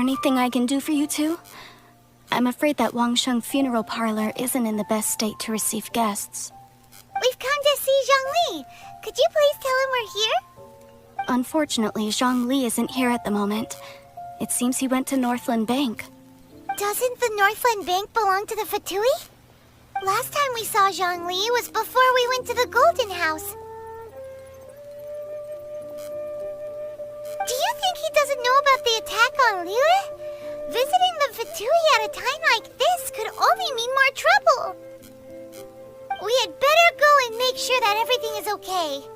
anything I can do for you two? I'm afraid that Wangsheng Funeral Parlor isn't in the best state to receive guests. We've come to see Zhongli. Could you please tell him we're here? Unfortunately, Zhongli isn't here at the moment. It seems he went to Northland Bank. Doesn't the Northland Bank belong to the Fatui? Last time we saw Zhongli was before we went to the Golden House. Do you think he doesn't know about the attack on Liyue? Visiting the Fatui at a time like this could only mean more trouble. We had better go and make sure that everything is okay.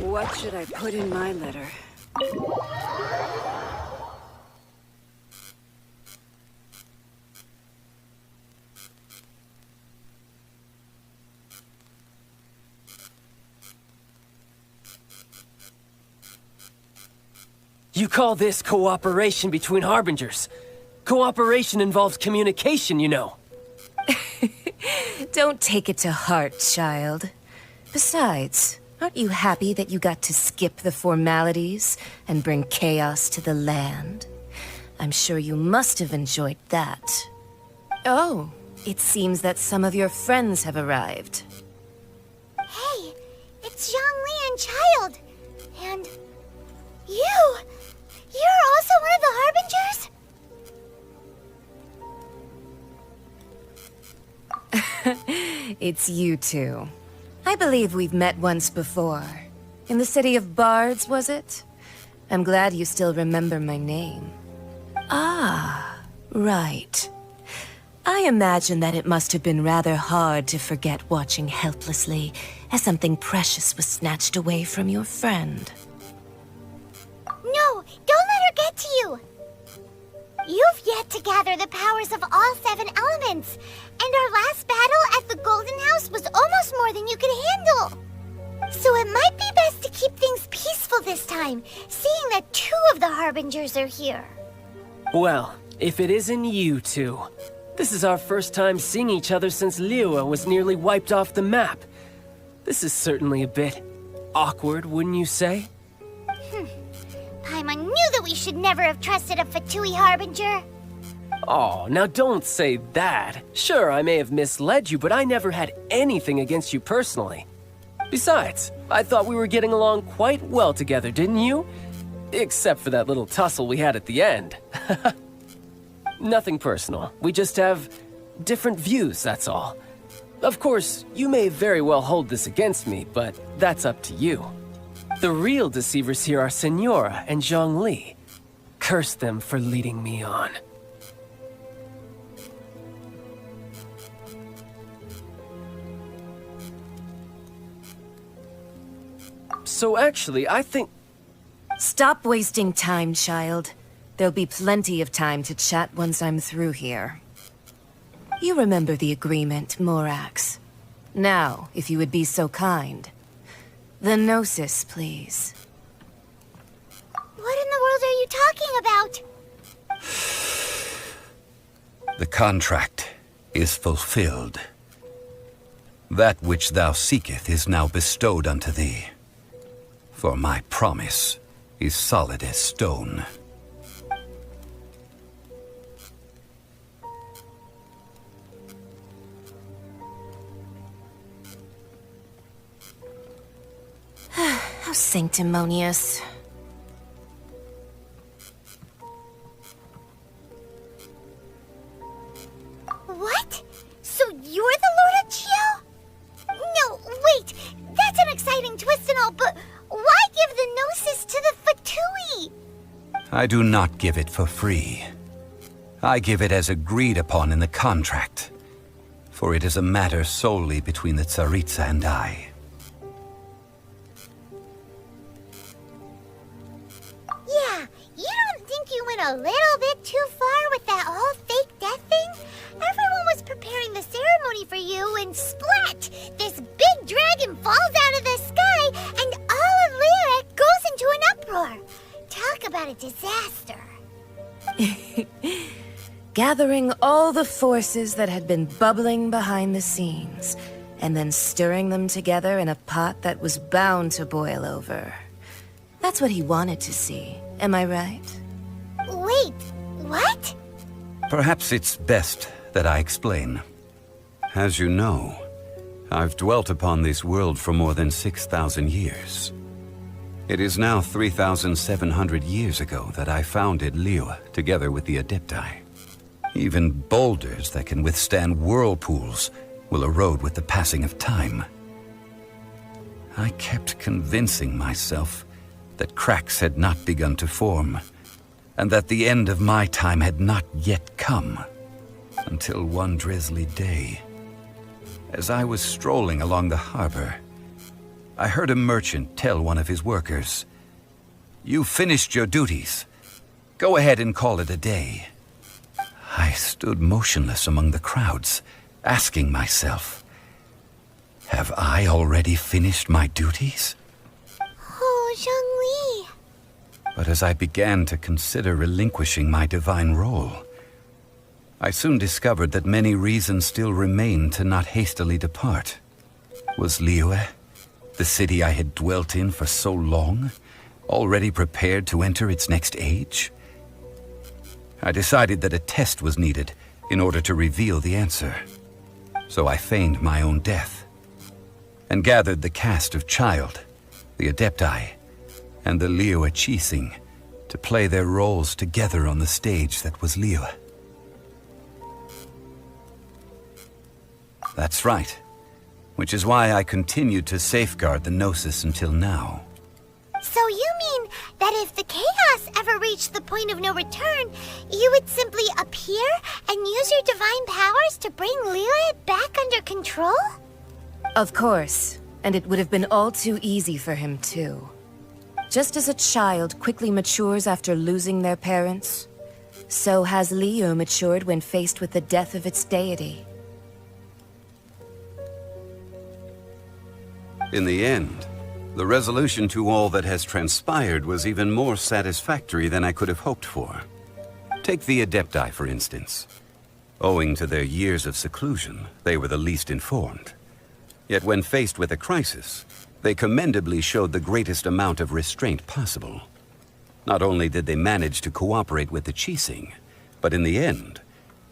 What should I put in my letter? You call this cooperation between Harbingers? Cooperation involves communication, you know. Don't take it to heart, child. Besides, aren't you happy that you got to skip the formalities and bring chaos to the land? I'm sure you must have enjoyed that. Oh, it seems that some of your friends have arrived. Hey, it's Zhongli and Child. And you're also one of the Harbingers? It's you two. I believe we've met once before. In the city of Bards, was it? I'm glad you still remember my name. Ah, right. I imagine that it must have been rather hard to forget watching helplessly as something precious was snatched away from your friend. No, don't let her get to you. You've yet to gather the powers of all 7 elements, and our last battle at the Golden House was almost more than you could handle. So it might be best to keep things peaceful this time, seeing that 2 of the Harbingers are here. Well, if it isn't you two. This is our first time seeing each other since Liyue was nearly wiped off the map. This is certainly a bit awkward, wouldn't you say? Paimon knew that we should never have trusted a Fatui Harbinger. Oh, now don't say that. Sure, I may have misled you, but I never had anything against you personally. Besides, I thought we were getting along quite well together, didn't you? Except for that little tussle we had at the end. Nothing personal. We just have different views, that's all. Of course, you may very well hold this against me, but that's up to you. The real deceivers here are Senora and Zhongli. Curse them for leading me on. So actually, I think... Stop wasting time, child. There'll be plenty of time to chat once I'm through here. You remember the agreement, Morax. Now, if you would be so kind. The Gnosis, please. What in the world are you talking about? The contract is fulfilled. That which thou seeketh is now bestowed unto thee. For my promise is solid as stone. How sanctimonious. What? So you're the Lord of Chiao? No, wait. That's an exciting twist and all, but why give the Gnosis to the Fatui? I do not give it for free. I give it as agreed upon in the contract, for it is a matter solely between the Tsaritsa and I. Yeah, you don't think you went a little bit too far with that whole fake death thing? Everyone was preparing the ceremony for you, and splat! This big dragon falls out of the sky, and all of Liyue goes into an uproar. Talk about a disaster. Gathering all the forces that had been bubbling behind the scenes, and then stirring them together in a pot that was bound to boil over. That's what he wanted to see, am I right? Wait, what? Perhaps it's best that I explain. As you know, I've dwelt upon this world for more than 6,000 years. It is now 3,700 years ago that I founded Liyue together with the Adepti. Even boulders that can withstand whirlpools will erode with the passing of time. I kept convincing myself that cracks had not begun to form, and that the end of my time had not yet come. Until one drizzly day, as I was strolling along the harbor, I heard a merchant tell one of his workers, "You've finished your duties. Go ahead and call it a day." I stood motionless among the crowds, asking myself, have I already finished my duties? Oh, Zhongli. But as I began to consider relinquishing my divine role, I soon discovered that many reasons still remained to not hastily depart. Was Liyue, the city I had dwelt in for so long, already prepared to enter its next age? I decided that a test was needed in order to reveal the answer. So I feigned my own death, and gathered the cast of Childe, the Adepti, and the Liyue Qixing to play their roles together on the stage that was Liyue. That's right, which is why I continued to safeguard the Gnosis until now. So you mean that if the chaos ever reached the point of no return, you would simply appear and use your divine powers to bring Liyue back under control? Of course, and it would have been all too easy for him too. Just as a child quickly matures after losing their parents, so has Liyue matured when faced with the death of its deity. In the end, the resolution to all that has transpired was even more satisfactory than I could have hoped for. Take the Adepti, for instance. Owing to their years of seclusion, they were the least informed. Yet when faced with a crisis, they commendably showed the greatest amount of restraint possible. Not only did they manage to cooperate with the Qixing, but in the end,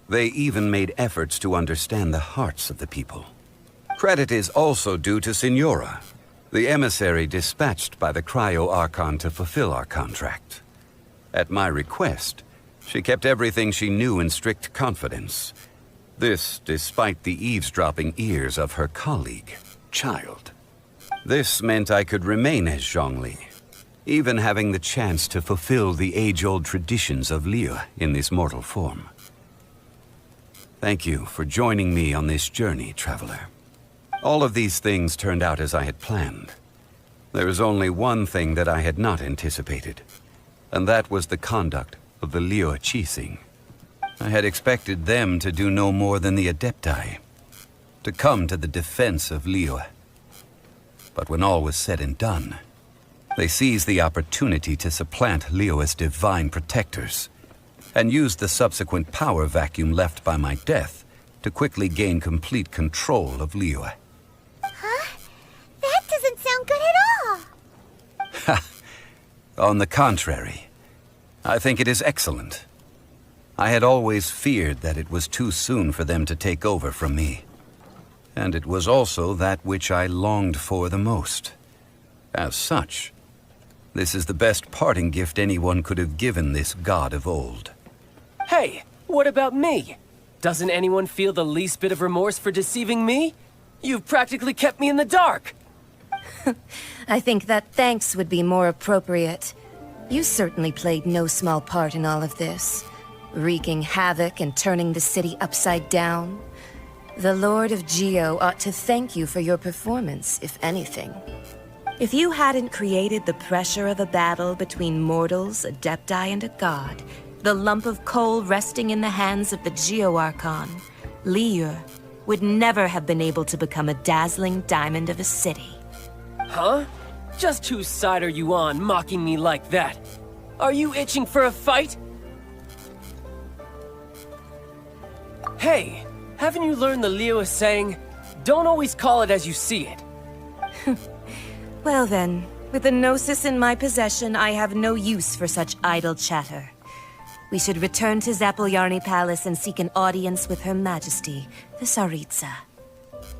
they even made efforts to understand the hearts of the people. Credit is also due to Signora, the emissary dispatched by the Cryo-Archon to fulfill our contract. At my request, she kept everything she knew in strict confidence. This despite the eavesdropping ears of her colleague, Childe. This meant I could remain as Zhongli, even having the chance to fulfill the age-old traditions of Liyue in this mortal form. Thank you for joining me on this journey, traveler. All of these things turned out as I had planned. There is only one thing that I had not anticipated, and that was the conduct of the Liyue Qixing. I had expected them to do no more than the Adepti, to come to the defense of Liyue. But when all was said and done, they seized the opportunity to supplant Liyue's divine protectors, and used the subsequent power vacuum left by my death to quickly gain complete control of Liyue. Huh? That doesn't sound good at all. On the contrary, I think it is excellent. I had always feared that it was too soon for them to take over from me. And it was also that which I longed for the most. As such, this is the best parting gift anyone could have given this god of old. Hey, what about me? Doesn't anyone feel the least bit of remorse for deceiving me? You've practically kept me in the dark. I think that thanks would be more appropriate. You certainly played no small part in all of this. wreaking havoc and turning the city upside down. The Lord of Geo ought to thank you for your performance, if anything. If you hadn't created the pressure of a battle between mortals, adepti, and a god, the lump of coal resting in the hands of the Geo Archon, Liyue, would never have been able to become a dazzling diamond of a city. Huh? Just whose side are you on, mocking me like that? Are you itching for a fight? Hey, haven't you learned the Liyue saying, don't always call it as you see it? Well then, with the Gnosis in my possession, I have no use for such idle chatter. We should return to Zapoljarny Palace and seek an audience with Her Majesty, the Tsaritsa.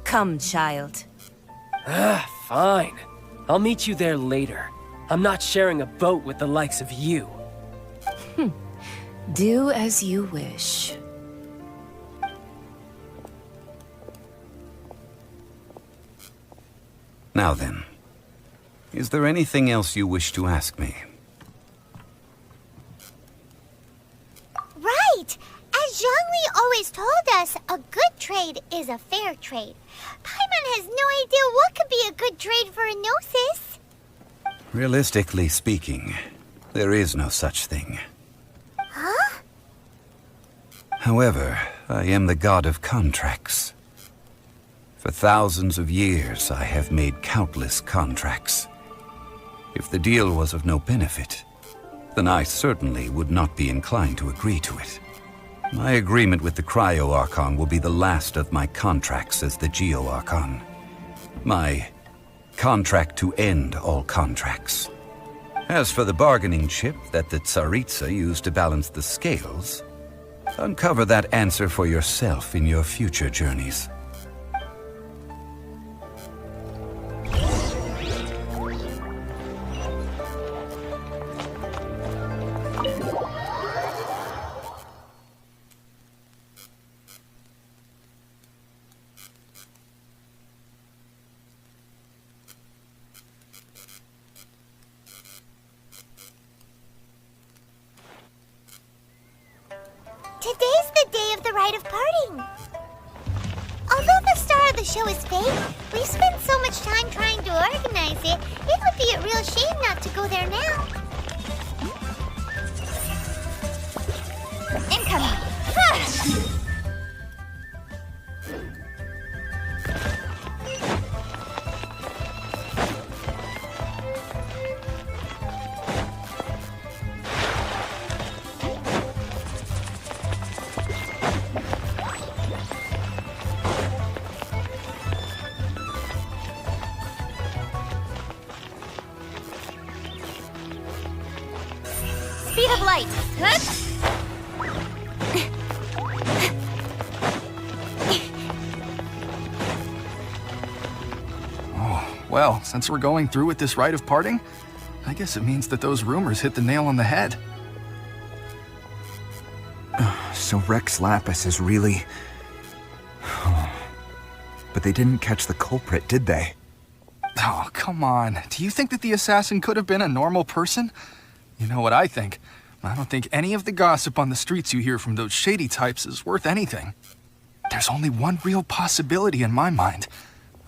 Come, child. Fine. I'll meet you there later. I'm not sharing a boat with the likes of you. Do as you wish. Now then, is there anything else you wish to ask me? Right! As Zhongli always told us, a good trade is a fair trade. Paimon has no idea what could be a good trade for a Gnosis. Realistically speaking, there is no such thing. Huh? However, I am the god of contracts. For thousands of years, I have made countless contracts. If the deal was of no benefit, then I certainly would not be inclined to agree to it. My agreement with the Cryo Archon will be the last of my contracts as the Geo Archon. My contract to end all contracts. As for the bargaining chip that the Tsaritsa used to balance the scales, uncover that answer for yourself in your future journeys. Today's the day of the rite of parting. Although the star of the show is fake, we've spent so much time trying to organize it, it would be a real shame not to go there now. Incoming! Ha! Speed of light. Well, since we're going through with this rite of parting, I guess it means that those rumors hit the nail on the head. So Rex Lapis is really... But they didn't catch the culprit, did they? Oh, come on. Do you think that the assassin could have been a normal person? You know what I think. I don't think any of the gossip on the streets you hear from those shady types is worth anything. There's only one real possibility in my mind.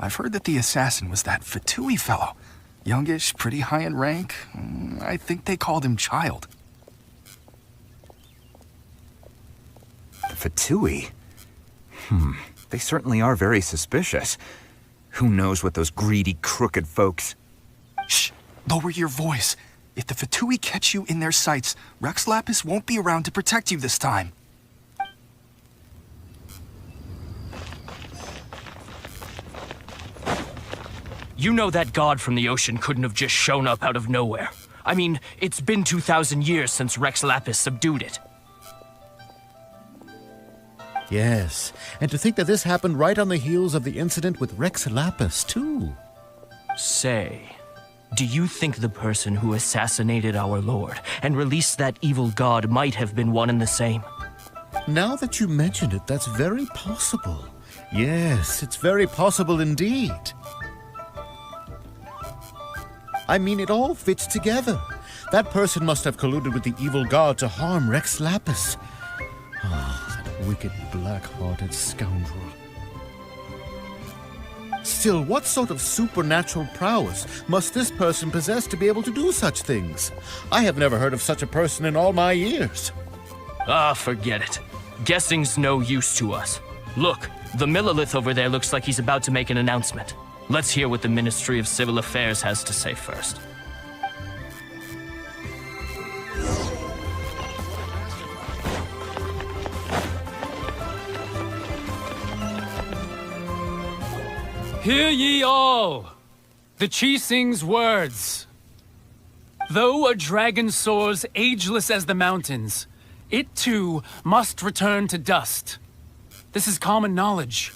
I've heard that the assassin was that Fatui fellow. Youngish, pretty high in rank. I think they called him Child. Fatui? They certainly are very suspicious. Who knows what those greedy, crooked folks... Shh! Lower your voice. If the Fatui catch you in their sights, Rex Lapis won't be around to protect you this time. You know that god from the ocean couldn't have just shown up out of nowhere. I mean, it's been 2,000 years since Rex Lapis subdued it. Yes, and to think that this happened right on the heels of the incident with Rex Lapis, too. Say, do you think the person who assassinated our lord and released that evil god might have been one and the same? Now that you mention it, that's very possible. Yes, it's very possible indeed. I mean, it all fits together. That person must have colluded with the evil god to harm Rex Lapis. Ah, that wicked, black-hearted scoundrel. Still, what sort of supernatural prowess must this person possess to be able to do such things? I have never heard of such a person in all my years. Ah, forget it. Guessing's no use to us. Look, the Millelith over there looks like he's about to make an announcement. Let's hear what the Ministry of Civil Affairs has to say first. Hear ye all! The Qixing's words. Though a dragon soars ageless as the mountains, it too must return to dust. This is common knowledge.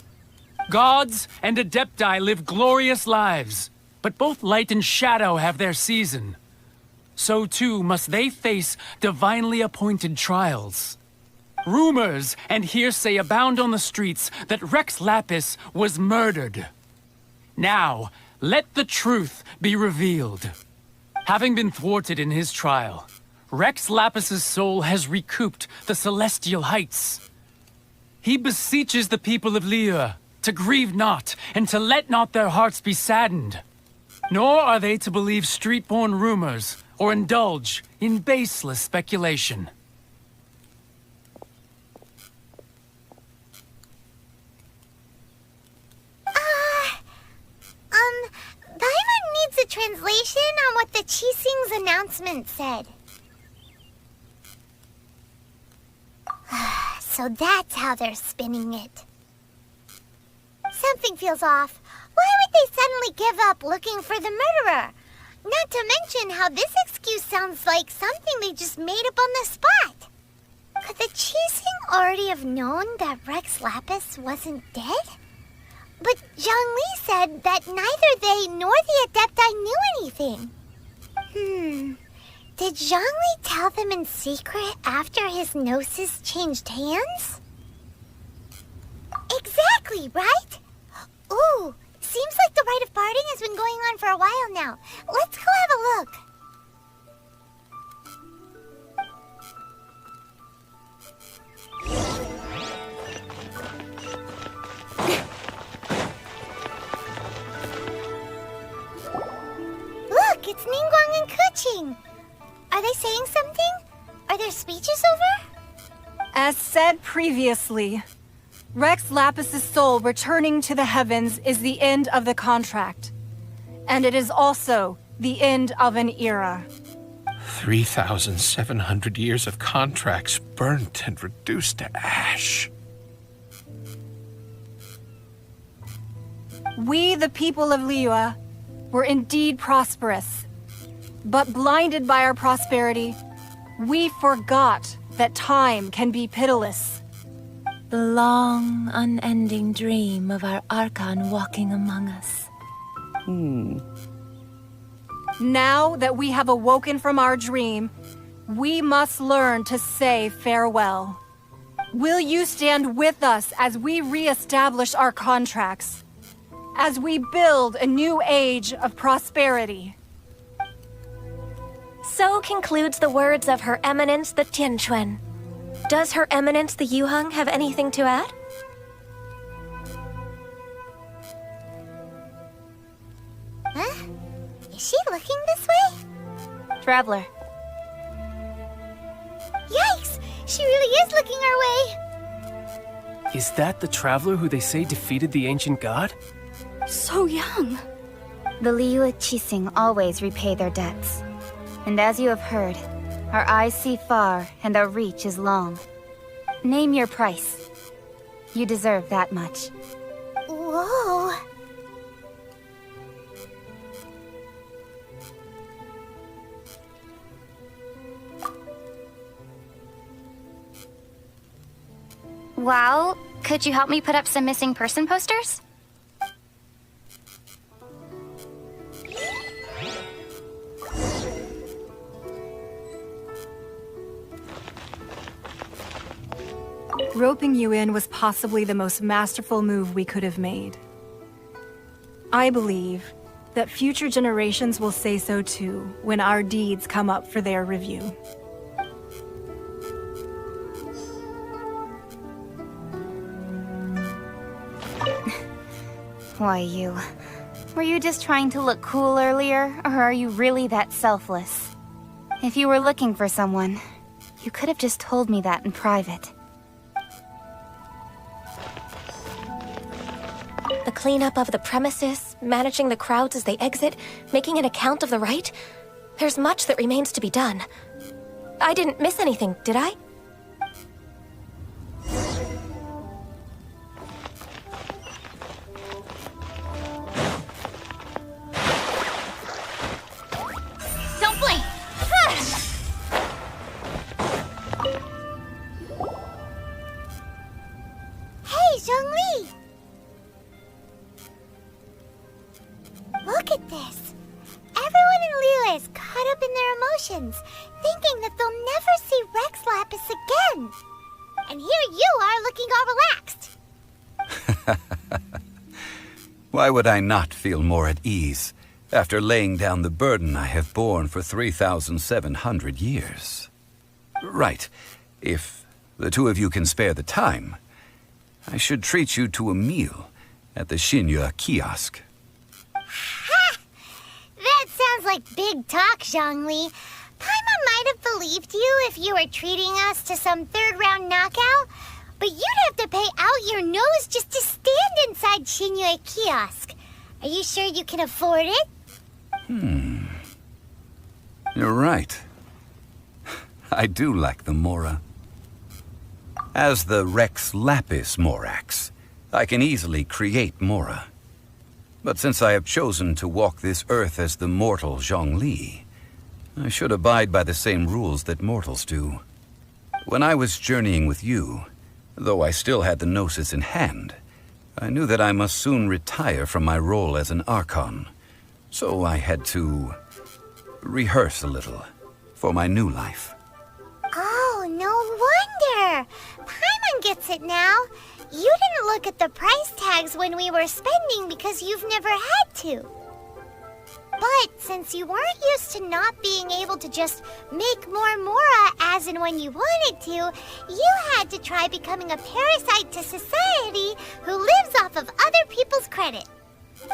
Gods and Adepti live glorious lives, but both light and shadow have their season. So too must they face divinely appointed trials. Rumors and hearsay abound on the streets that Rex Lapis was murdered. Now, let the truth be revealed. Having been thwarted in his trial, Rex Lapis's soul has recouped the celestial heights. He beseeches the people of Liyue to grieve not and to let not their hearts be saddened. Nor are they to believe street-born rumors or indulge in baseless speculation. Paimon needs a translation on what the Qixing's announcement said. So that's how they're spinning it. Something feels off. Why would they suddenly give up looking for the murderer? Not to mention how this excuse sounds like something they just made up on the spot. Could the Qixing already have known that Rex Lapis wasn't dead? But Zhongli said that neither they nor the Adepti knew anything. Did Zhongli tell them in secret after his gnosis changed hands? Exactly, right? Ooh, seems like the rite of parting has been going on for a while now. Let's go have a look. Look, it's Ningguang and Keqing. Are they saying something? Are their speeches over? As said previously, Rex Lapis's soul returning to the heavens is the end of the contract. And it is also the end of an era. 3,700 years of contracts burnt and reduced to ash. We, the people of Liyue, were indeed prosperous. But blinded by our prosperity, we forgot that time can be pitiless. The long, unending dream of our Archon walking among us. Now that we have awoken from our dream, we must learn to say farewell. Will you stand with us as we re-establish our contracts? As we build a new age of prosperity? So concludes the words of Her Eminence the Tianquan. Does Her Eminence the Yuheng have anything to add? Huh? Is she looking this way? Traveler. Yikes! She really is looking our way! Is that the traveler who they say defeated the ancient god? So young. The Liyue Qixing always repay their debts. And as you have heard, our eyes see far and our reach is long. Name your price. You deserve that much. Whoa! Well, could you help me put up some missing person posters? Roping you in was possibly the most masterful move we could have made. I believe that future generations will say so too when our deeds come up for their review. Why you? Were you just trying to look cool earlier, or are you really that selfless? If you were looking for someone, you could have just told me that in private. The cleanup of the premises, managing the crowds as they exit, making an account of the rite. There's much that remains to be done. I didn't miss anything, did I? Don't blink! Hey, Zhongli! Look at this. Everyone in Liyue is caught up in their emotions, thinking that they'll never see Rex Lapis again. And here you are looking all relaxed. Why would I not feel more at ease after laying down the burden I have borne for 3,700 years? Right. If the two of you can spare the time, I should treat you to a meal at the Xinyue kiosk. Ha! That sounds like big talk, Zhongli. Paimon might have believed you if you were treating us to some third-round knockout, but you'd have to pay out your nose just to stand inside Xinyue kiosk. Are you sure you can afford it? You're right. I do like the Mora. As the Rex Lapis Morax, I can easily create Mora. But since I have chosen to walk this earth as the mortal Zhongli, I should abide by the same rules that mortals do. When I was journeying with you, though I still had the Gnosis in hand, I knew that I must soon retire from my role as an Archon. So I had to rehearse a little for my new life. Oh, no wonder! Paimon gets it now. You didn't look at the price tags when we were spending because you've never had to. But since you weren't used to not being able to just make more Mora as and when you wanted to, you had to try becoming a parasite to society who lives off of other people's credit.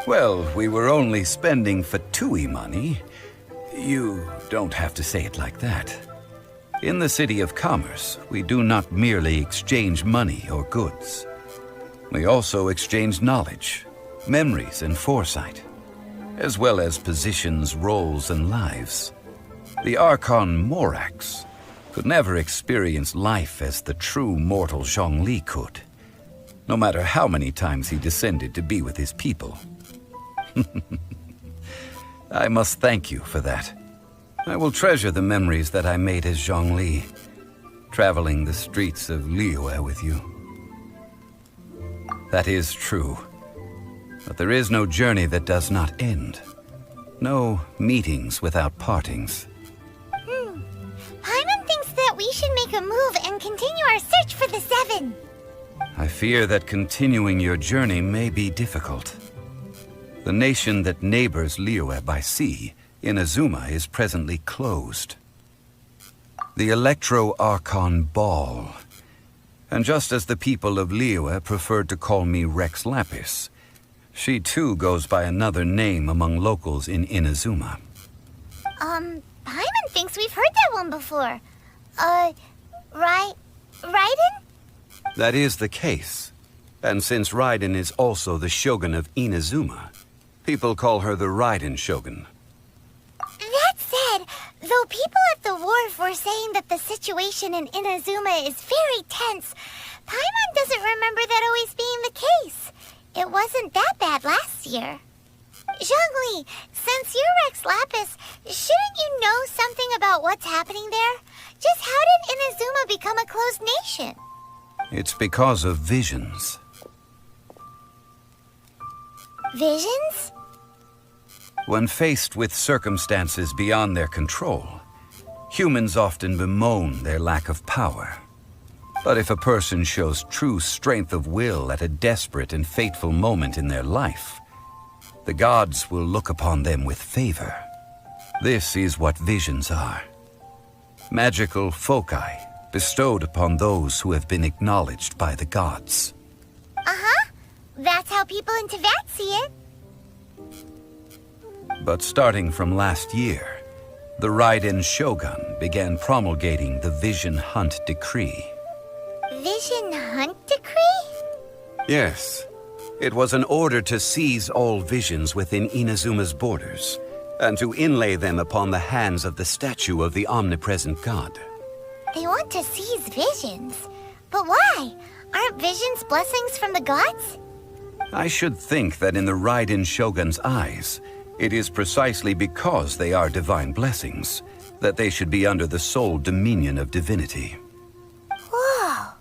Well, we were only spending Fatui money. You don't have to say it like that. In the City of Commerce, we do not merely exchange money or goods. We also exchange knowledge, memories, and foresight, as well as positions, roles, and lives. The Archon Morax could never experience life as the true mortal Zhongli could, no matter how many times he descended to be with his people. I must thank you for that. I will treasure the memories that I made as Zhongli, traveling the streets of Liyue with you. That is true. But there is no journey that does not end. No meetings without partings. Paimon thinks that we should make a move and continue our search for the Seven. I fear that continuing your journey may be difficult. The nation that neighbors Liyue by sea, Inazuma, is presently closed. The Electro-Archon Ball. And just as the people of Liyue preferred to call me Rex Lapis, she too goes by another name among locals in Inazuma. Paimon thinks we've heard that one before. Raiden? That is the case. And since Raiden is also the Shogun of Inazuma, people call her the Raiden Shogun. That said, though people at the wharf were saying that the situation in Inazuma is very tense, Paimon doesn't remember that always being the case. It wasn't that bad last year. Zhongli, since you're Rex Lapis, shouldn't you know something about what's happening there? Just how did Inazuma become a closed nation? It's because of visions. Visions? When faced with circumstances beyond their control, humans often bemoan their lack of power. But if a person shows true strength of will at a desperate and fateful moment in their life, the gods will look upon them with favor. This is what visions are. Magical foci bestowed upon those who have been acknowledged by the gods. Uh-huh. That's how people in Teyvat see it. But starting from last year, the Raiden Shogun began promulgating the Vision Hunt Decree. Vision Hunt Decree? Yes. It was an order to seize all visions within Inazuma's borders, and to inlay them upon the hands of the statue of the omnipresent god. They want to seize visions. But why? Aren't visions blessings from the gods? I should think that in the Raiden Shogun's eyes, it is precisely because they are divine blessings that they should be under the sole dominion of divinity. Whoa,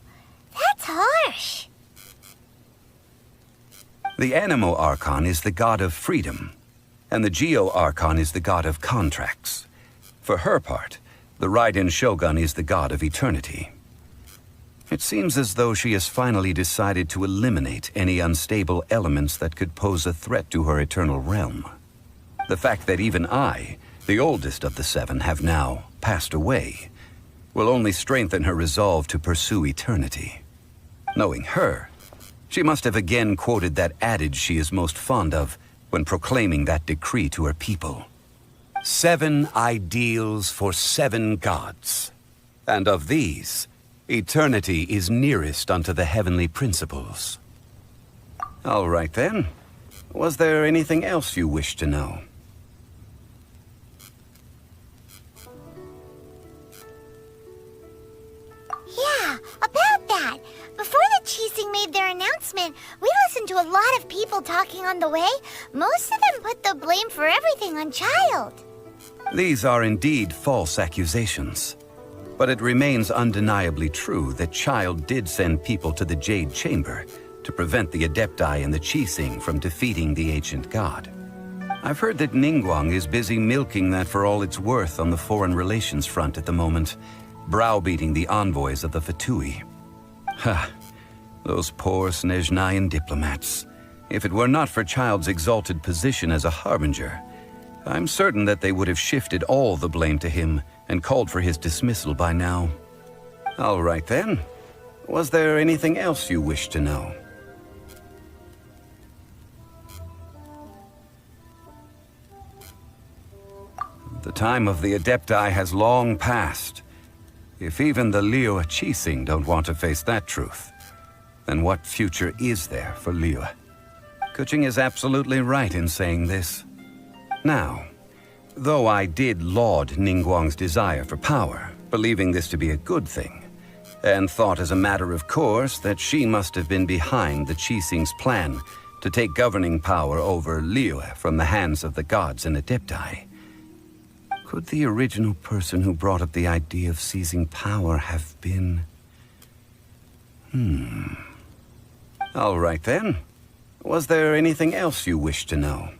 that's harsh. The Anemo Archon is the god of freedom, and the Geo Archon is the god of contracts. For her part, the Raiden Shogun is the god of eternity. It seems as though she has finally decided to eliminate any unstable elements that could pose a threat to her eternal realm. The fact that even I, the oldest of the seven, have now passed away, will only strengthen her resolve to pursue eternity. Knowing her, she must have again quoted that adage she is most fond of when proclaiming that decree to her people. 7 ideals for 7 gods, and of these, eternity is nearest unto the heavenly principles. All right then. Was there anything else you wish to know? Yeah, about that. Before the Qixing made their announcement, we listened to a lot of people talking on the way. Most of them put the blame for everything on Childe. These are indeed false accusations. But it remains undeniably true that Childe did send people to the Jade Chamber to prevent the Adepti and the Qixing from defeating the ancient god. I've heard that Ningguang is busy milking that for all it's worth on the foreign relations front at the moment, browbeating the envoys of the Fatui. Ha! Those poor Snezhnayan diplomats. If it were not for Childe's exalted position as a harbinger, I'm certain that they would have shifted all the blame to him and called for his dismissal by now. All right then. Was there anything else you wish to know? The time of the Adepti has long passed. If even the Liyue Qixing don't want to face that truth, then what future is there for Liyue? Keqing is absolutely right in saying this. Now, though I did laud Ningguang's desire for power, believing this to be a good thing, and thought as a matter of course that she must have been behind the Qixing's plan to take governing power over Liyue from the hands of the gods and Adepti, could the original person who brought up the idea of seizing power have been... All right then. Was there anything else you wish to know?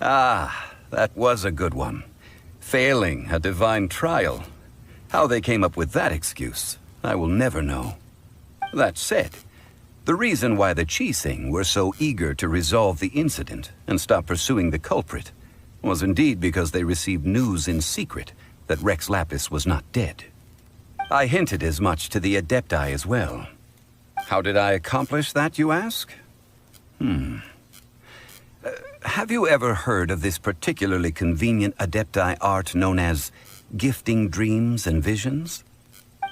Ah, that was a good one. Failing a divine trial. How they came up with that excuse, I will never know. That said, the reason why the Qixing were so eager to resolve the incident and stop pursuing the culprit was indeed because they received news in secret that Rex Lapis was not dead. I hinted as much to the Adepti as well. How did I accomplish that, you ask? Have you ever heard of this particularly convenient Adepti art known as gifting dreams and visions?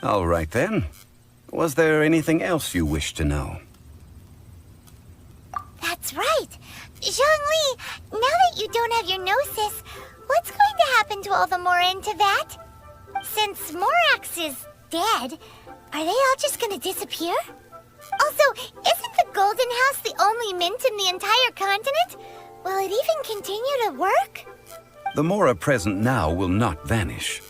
All right then. Was there anything else you wish to know? That's right. Zhongli, now that you don't have your gnosis, what's going to happen to all the Mora in Teyvat? Since Morax is dead, are they all just going to disappear? Also, isn't the Golden House the only mint in the entire continent? Will it even continue to work? The Mora present now will not vanish.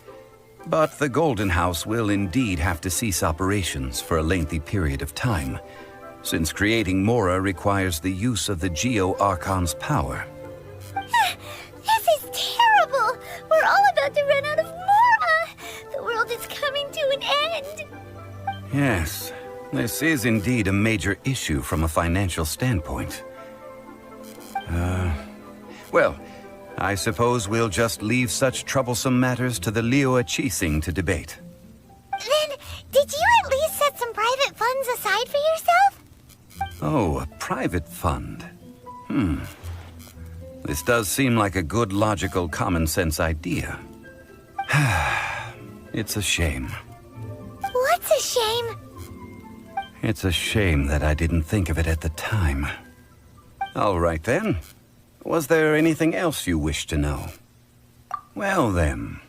But the Golden House will indeed have to cease operations for a lengthy period of time, since creating Mora requires the use of the Geo Archon's power. This is terrible! We're all about to run out of Mora! The world is coming to an end! Yes, this is indeed a major issue from a financial standpoint. Well, I suppose we'll just leave such troublesome matters to the Liyue Qixing to debate. Then, did you at least set some private funds aside for yourself? Oh, a private fund. This does seem like a good, logical, common-sense idea. It's a shame. What's a shame? It's a shame that I didn't think of it at the time. All right, then. Was there anything else you wish to know? Well, then.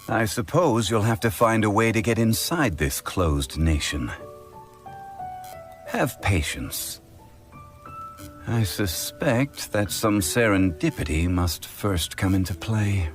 I suppose you'll have to find a way to get inside this closed nation. Have patience. I suspect that some serendipity must first come into play.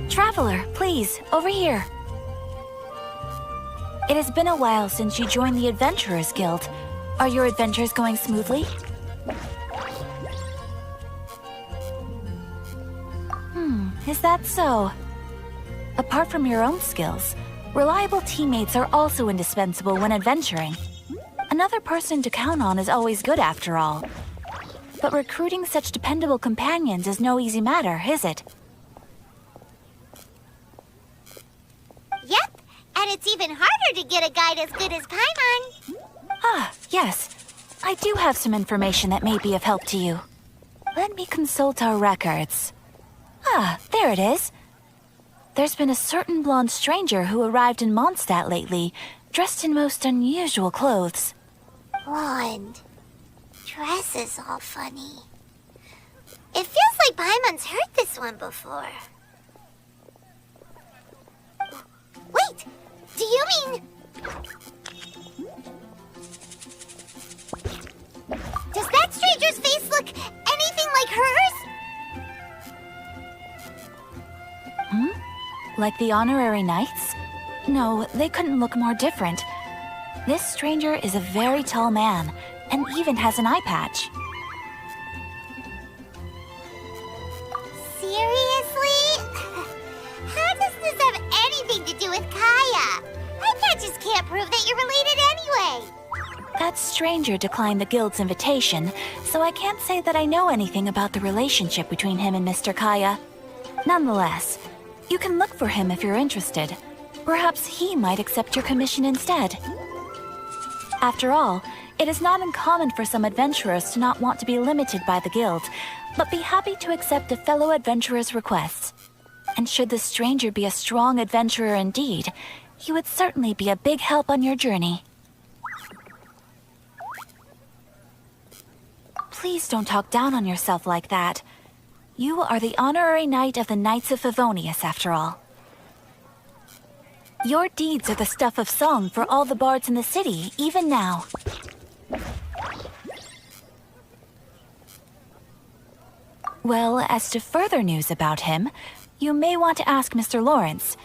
Traveler, please, over here. It has been a while since you joined the Adventurers Guild. Are your adventures going smoothly? Is that so? Apart from your own skills, reliable teammates are also indispensable when adventuring. Another person to count on is always good after all. But recruiting such dependable companions is no easy matter, is it? Yep, and it's even harder to get a guide as good as Paimon. Ah, yes. I do have some information that may be of help to you. Let me consult our records. Ah, there it is. There's been a certain blonde stranger who arrived in Mondstadt lately, dressed in most unusual clothes. Blonde. Dress is all funny. It feels like Paimon's heard this one before. Wait! Do you mean... Does that stranger's face look anything like hers? Like the honorary knights? No, they couldn't look more different. This stranger is a very tall man, and even has an eye patch. Seriously? How does this have anything to do with Kaya? Eye patches can't prove that you're related anyway. That stranger declined the guild's invitation, so I can't say that I know anything about the relationship between him and Mr. Kaya. Nonetheless, you can look for him if you're interested. Perhaps he might accept your commission instead. After all, it is not uncommon for some adventurers to not want to be limited by the guild, but be happy to accept a fellow adventurer's requests. And should the stranger be a strong adventurer indeed, he would certainly be a big help on your journey. Please don't talk down on yourself like that. You are the honorary knight of the Knights of Favonius, after all. Your deeds are the stuff of song for all the bards in the city, even now. Well, as to further news about him, you may want to ask Mr. Lawrence.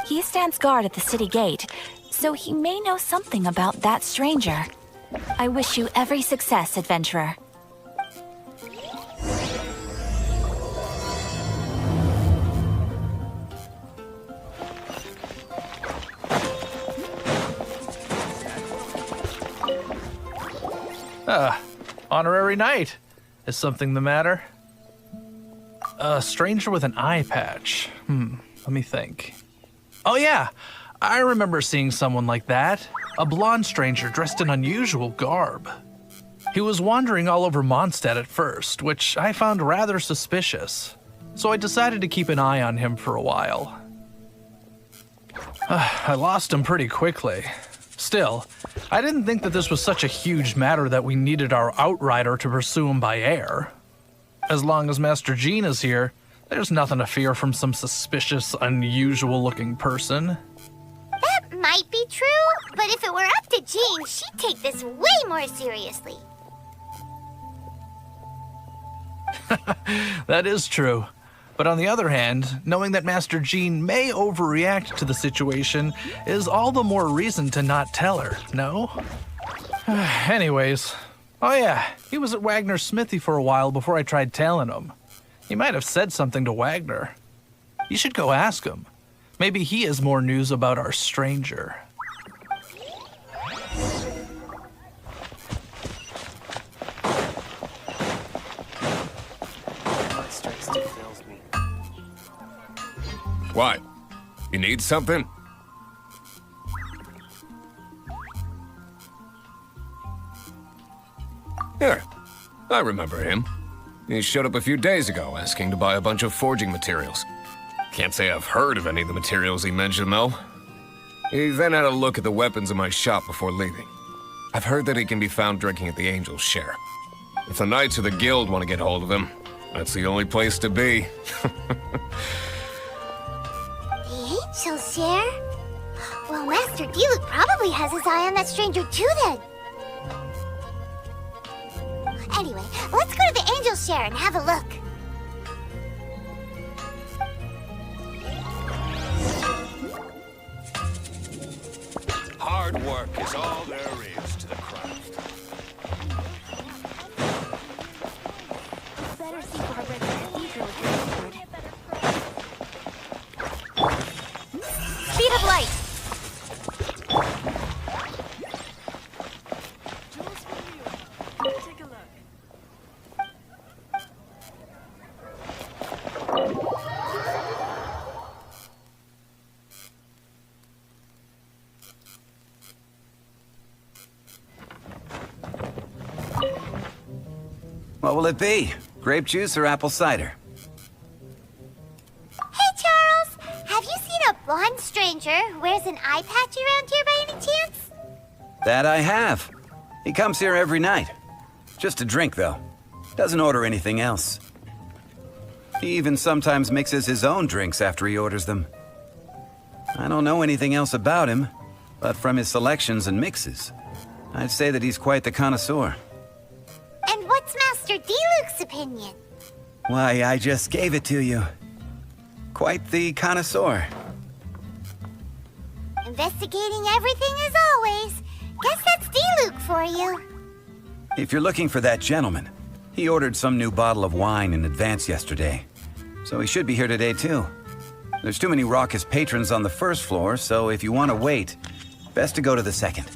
He stands guard at the city gate, so he may know something about that stranger. I wish you every success, adventurer. Honorary knight. Is something the matter? A stranger with an eye patch. Let me think. Oh yeah, I remember seeing someone like that. A blonde stranger dressed in unusual garb. He was wandering all over Mondstadt at first, which I found rather suspicious. So I decided to keep an eye on him for a while. I lost him pretty quickly. Still, I didn't think that this was such a huge matter that we needed our outrider to pursue him by air. As long as Master Jean is here, there's nothing to fear from some suspicious, unusual-looking person. That might be true, but if it were up to Jean, she'd take this way more seriously. That is true. But on the other hand, knowing that Master Jean may overreact to the situation is all the more reason to not tell her, no? Anyways, oh yeah, he was at Wagner's smithy for a while before I tried tailing him. He might have said something to Wagner. You should go ask him. Maybe he has more news about our stranger. What? You need something? Here, I remember him. He showed up a few days ago asking to buy a bunch of forging materials. Can't say I've heard of any of the materials he mentioned, though. He then had a look at the weapons in my shop before leaving. I've heard that he can be found drinking at the Angel's Share. If the Knights of the Guild want to get hold of him, that's the only place to be. Angel's Share? Well, Master Diluc probably has his eye on that stranger too, then. Anyway, let's go to the Angel's Share and have a look. Hard work is all there is to the craft. Better see Barbara at the cathedral if you're bored. Speed of light! Take a look. What will it be? Grape juice or apple cider? Hey, Charles! Have you seen a blonde stranger who wears an eye patch around here by any chance? That I have. He comes here every night. Just to drink, though. Doesn't order anything else. He even sometimes mixes his own drinks after he orders them. I don't know anything else about him, but from his selections and mixes, I'd say that he's quite the connoisseur. And what's Master Diluc's opinion? Why, I just gave it to you. Quite the connoisseur. Investigating everything as always. Guess that's Diluc for you. If you're looking for that gentleman, he ordered some new bottle of wine in advance yesterday. So he should be here today, too. There's too many raucous patrons on the first floor, so if you want to wait, best to go to the second.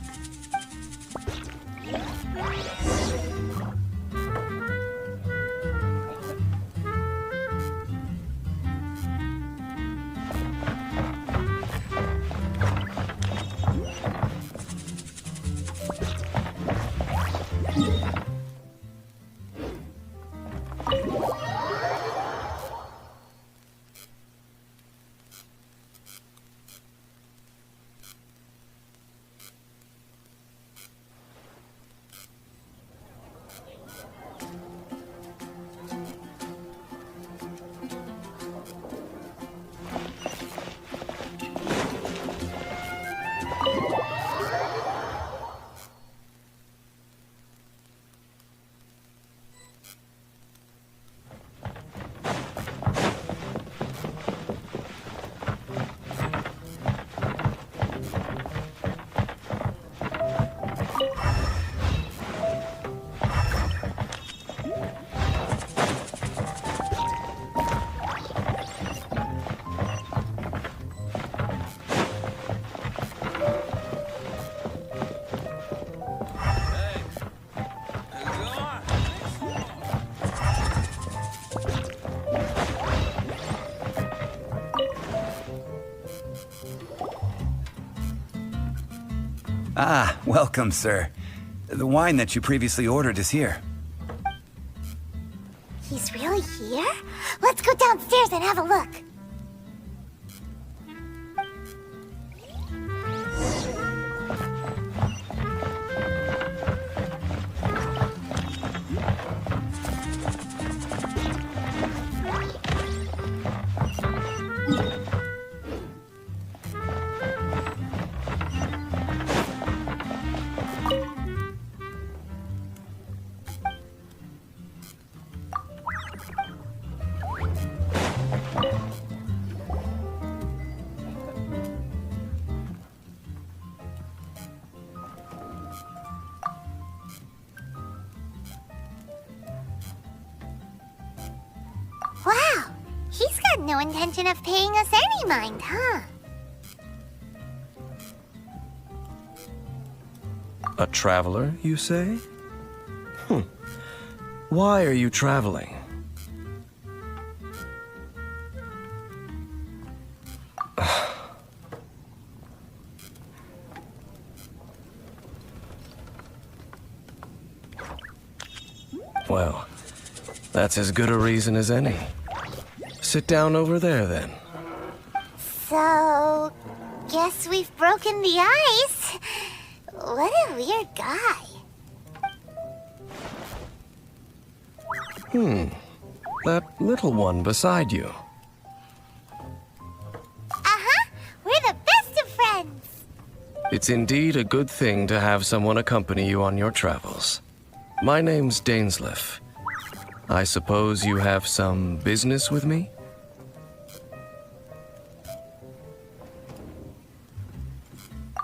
Ah, welcome, sir. The wine that you previously ordered is here. He's really here? Let's go downstairs and have a look. Wow, he's got no intention of paying us any mind, huh? A traveler, you say? Why are you traveling? Well, that's as good a reason as any. Sit down over there, then. So, guess we've broken the ice. What a weird guy. That little one beside you. Uh-huh, we're the best of friends. It's indeed a good thing to have someone accompany you on your travels. My name's Dainsleif. I suppose you have some business with me?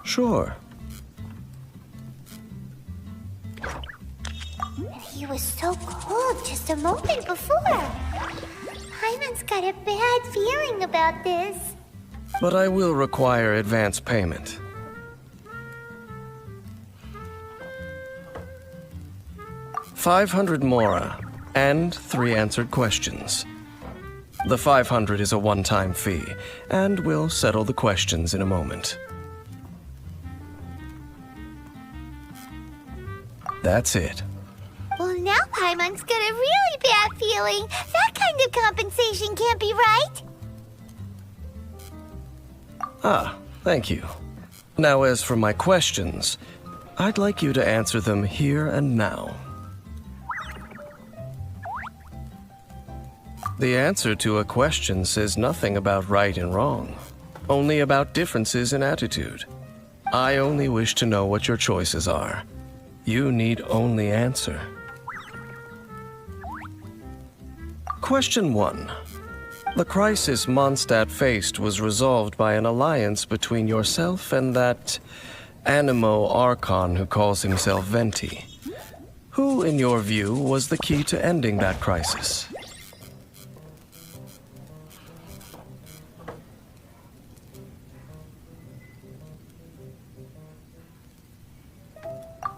Sure. He was so cold just a moment before. Hyman's got a bad feeling about this. But I will require advance payment. $500 mora, and 3 answered questions. The 500 is a one-time fee, and we'll settle the questions in a moment. That's it. Well, now Paimon's got a really bad feeling. That kind of compensation can't be right. Ah, thank you. Now, as for my questions, I'd like you to answer them here and now. The answer to a question says nothing about right and wrong, only about differences in attitude. I only wish to know what your choices are. You need only answer. Question 1. The crisis Mondstadt faced was resolved by an alliance between yourself and that Animo Archon who calls himself Venti. Who, in your view, was the key to ending that crisis?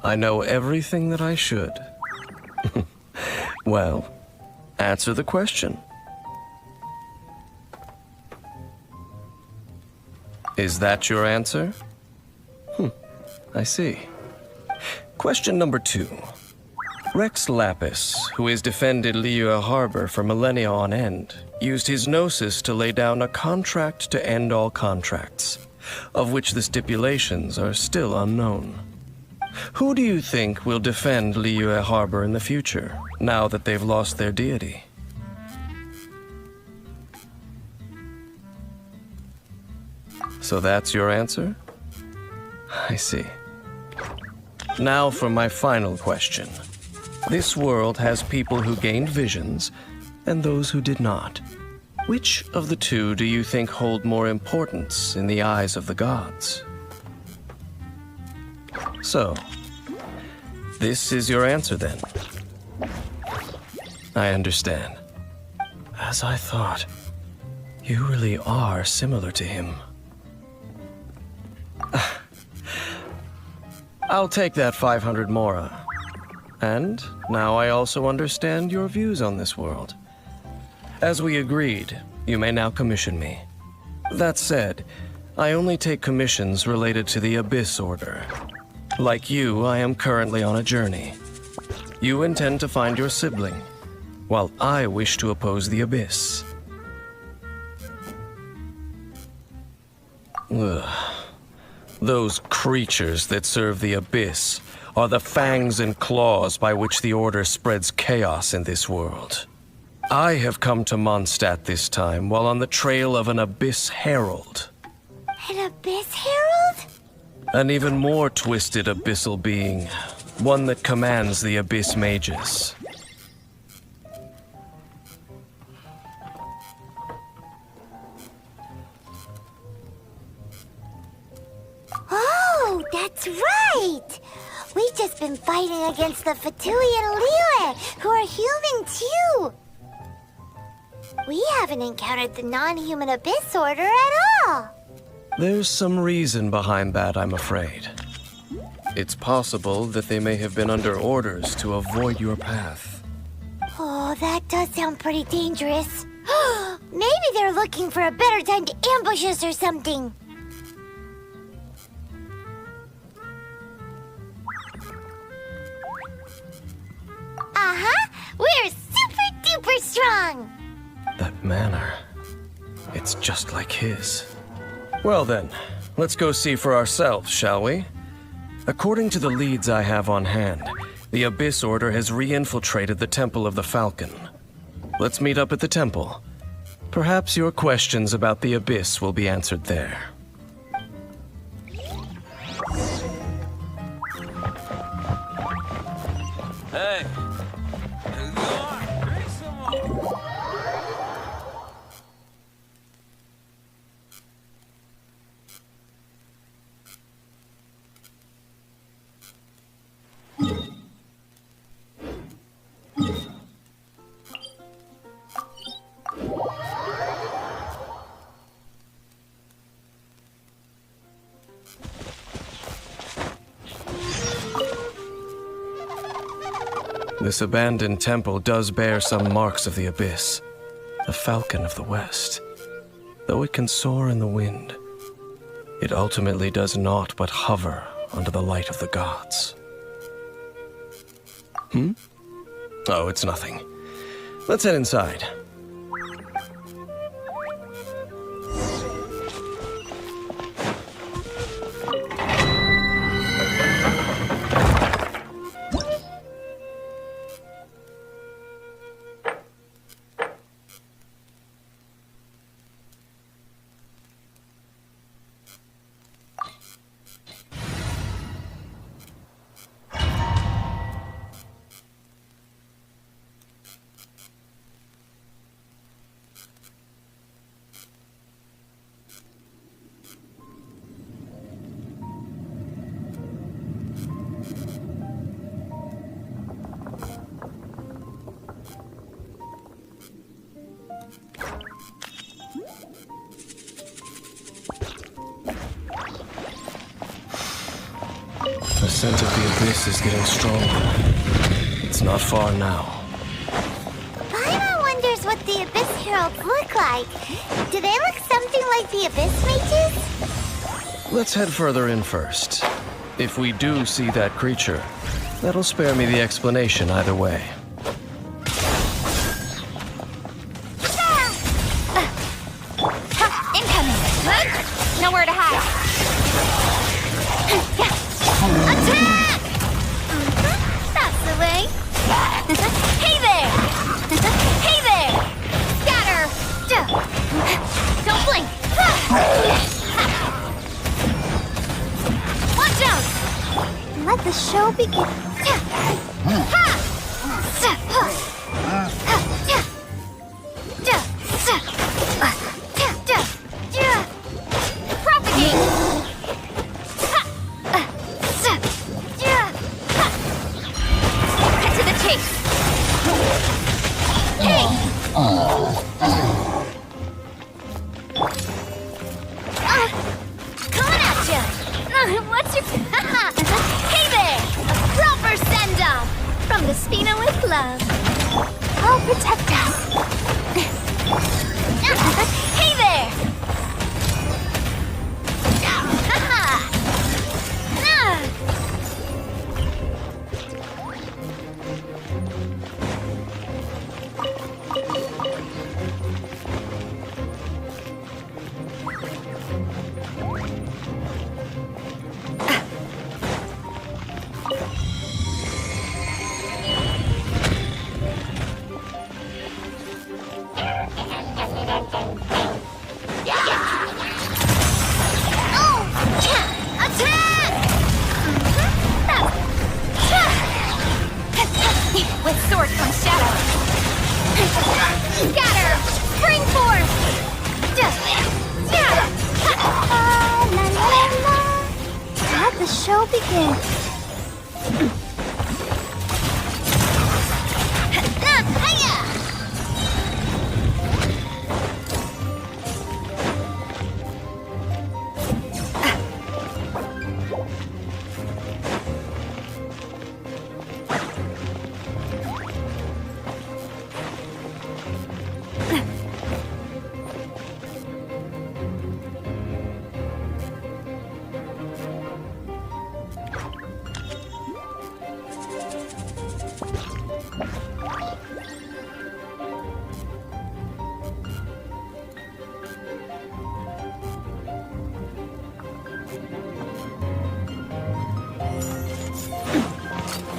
I know everything that I should. Well, answer the question. Is that your answer? I see. Question number 2. Rex Lapis, who has defended Liyue Harbor for millennia on end, used his gnosis to lay down a contract to end all contracts, of which the stipulations are still unknown. Who do you think will defend Liyue Harbor in the future, now that they've lost their deity? So that's your answer? I see. Now for my final question. This world has people who gained visions, and those who did not. Which of the two do you think hold more importance in the eyes of the gods? So, this is your answer then. I understand. As I thought, you really are similar to him. I'll take that 500 mora. And now I also understand your views on this world. As we agreed, you may now commission me. That said, I only take commissions related to the Abyss Order. Like you, I am currently on a journey. You intend to find your sibling, while I wish to oppose the Abyss. Ugh. Those creatures that serve the Abyss are the fangs and claws by which the Order spreads chaos in this world. I have come to Mondstadt this time while on the trail of an Abyss Herald. An Abyss Herald? An even more twisted abyssal being. One that commands the Abyss Mages. Oh, that's right! We've just been fighting against the Fatui and Liyue, who are human too! We haven't encountered the non-human Abyss Order at all! There's some reason behind that, I'm afraid. It's possible that they may have been under orders to avoid your path. Oh, that does sound pretty dangerous. Maybe they're looking for a better time to ambush us or something. Uh-huh! We're super duper strong! That manner, it's just like his. Well then, let's go see for ourselves, shall we? According to the leads I have on hand, the Abyss Order has re-infiltrated the Temple of the Falcon. Let's meet up at the temple. Perhaps your questions about the Abyss will be answered there. Hey! This abandoned temple does bear some marks of the Abyss, the Falcon of the West. Though it can soar in the wind, it ultimately does naught but hover under the light of the gods. Oh, it's nothing. Let's head inside. The scent of the Abyss is getting stronger. It's not far now. Paimon wonders what the Abyss Heralds look like. Do they look something like the Abyss Mages? Let's head further in first. If we do see that creature, that'll spare me the explanation either way. Incoming! Nowhere to hide. Attack! That's the way. Hey there! Hey there! Scatter! Don't blink! Watch out! Let the show begin. Propagate! Coming at ya! What's your... Hey there! Proper it!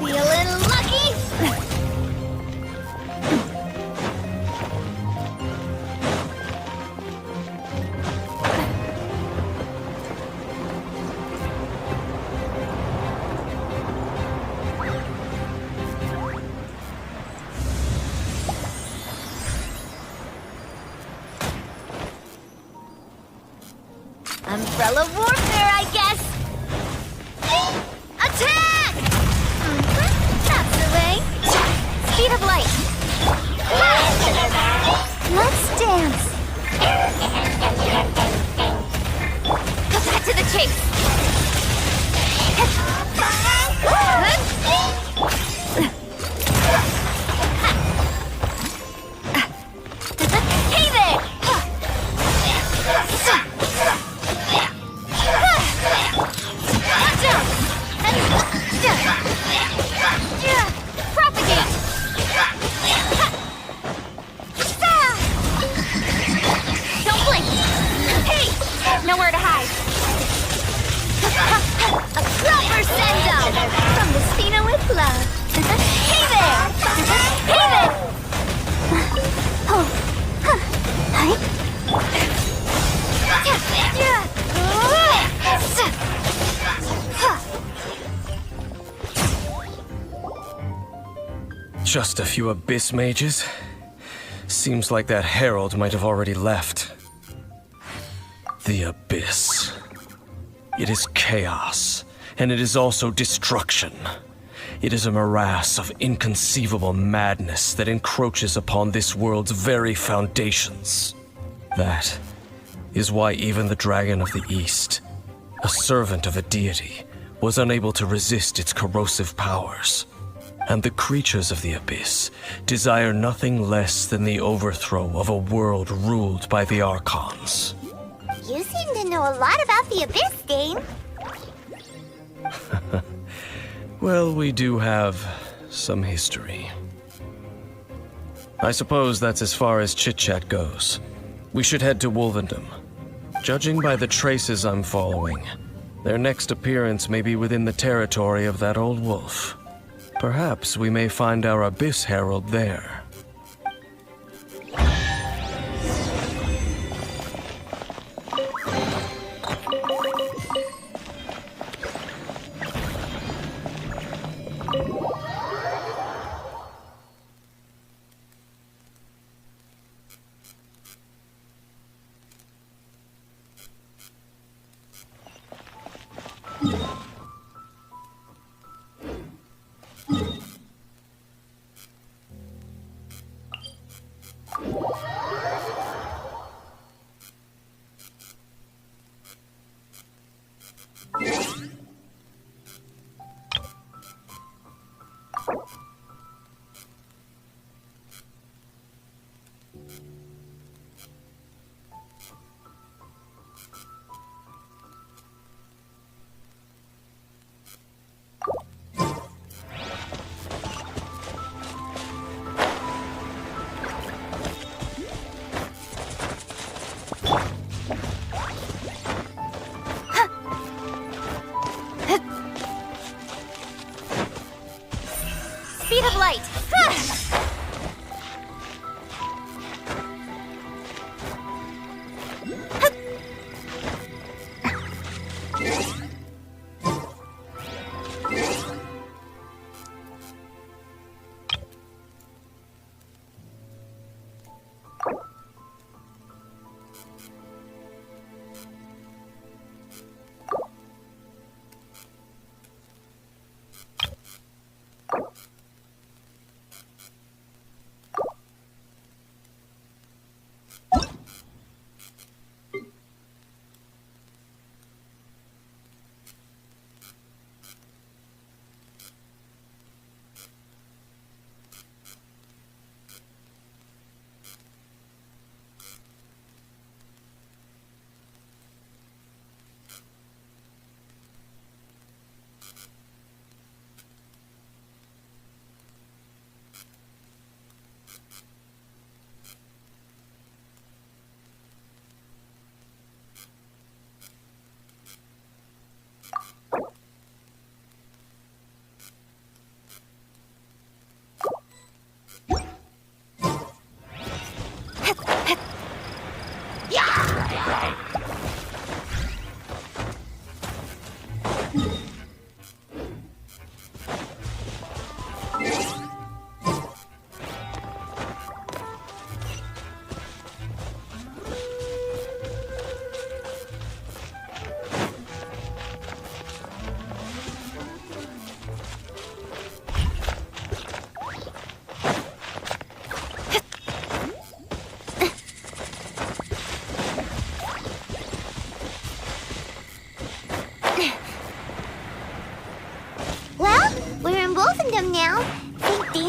Feeling lucky? Umbrella warfare, I guess! Attack! That's the way. Speed of light. Let's dance. Go back to the chase. Hey there! Watch out! Propagate! Don't blink! Hey! Nowhere to hide! A proper send-up! From the Spina with love! Hey there! Hey there! Oh! Hi! Just a few Abyss mages? Seems like that herald might have already left. The Abyss. It is chaos, and it is also destruction. It is a morass of inconceivable madness that encroaches upon this world's very foundations. That is why even the Dragon of the East, a servant of a deity, was unable to resist its corrosive powers. And the creatures of the Abyss desire nothing less than the overthrow of a world ruled by the Archons. You seem to know a lot about the Abyss, Dame. Well, we do have some history. I suppose that's as far as chit-chat goes. We should head to Wolvendom. Judging by the traces I'm following, their next appearance may be within the territory of that old wolf. Perhaps we may find our Abyss Herald there. Speed of light.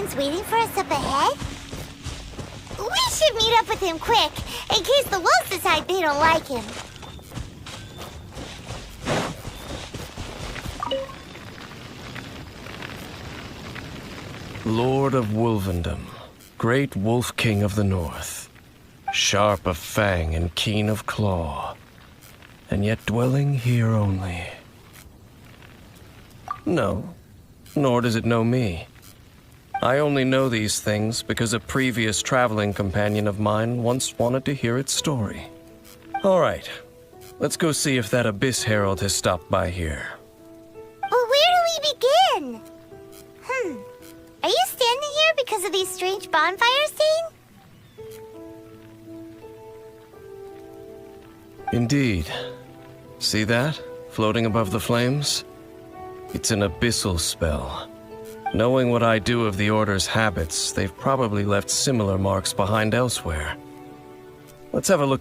Dragon's waiting for us up ahead? We should meet up with him quick, in case the wolves decide they don't like him. Lord of Wolvendom, great Wolf King of the North, sharp of fang and keen of claw, and yet dwelling here only. No, nor does it know me. I only know these things because a previous traveling companion of mine once wanted to hear its story. All right, let's go see if that Abyss Herald has stopped by here. But where do we begin? Are you standing here because of these strange bonfires, Zane? Indeed. See that, floating above the flames? It's an abyssal spell. Knowing what I do of the Order's habits, they've probably left similar marks behind elsewhere. Let's have a look.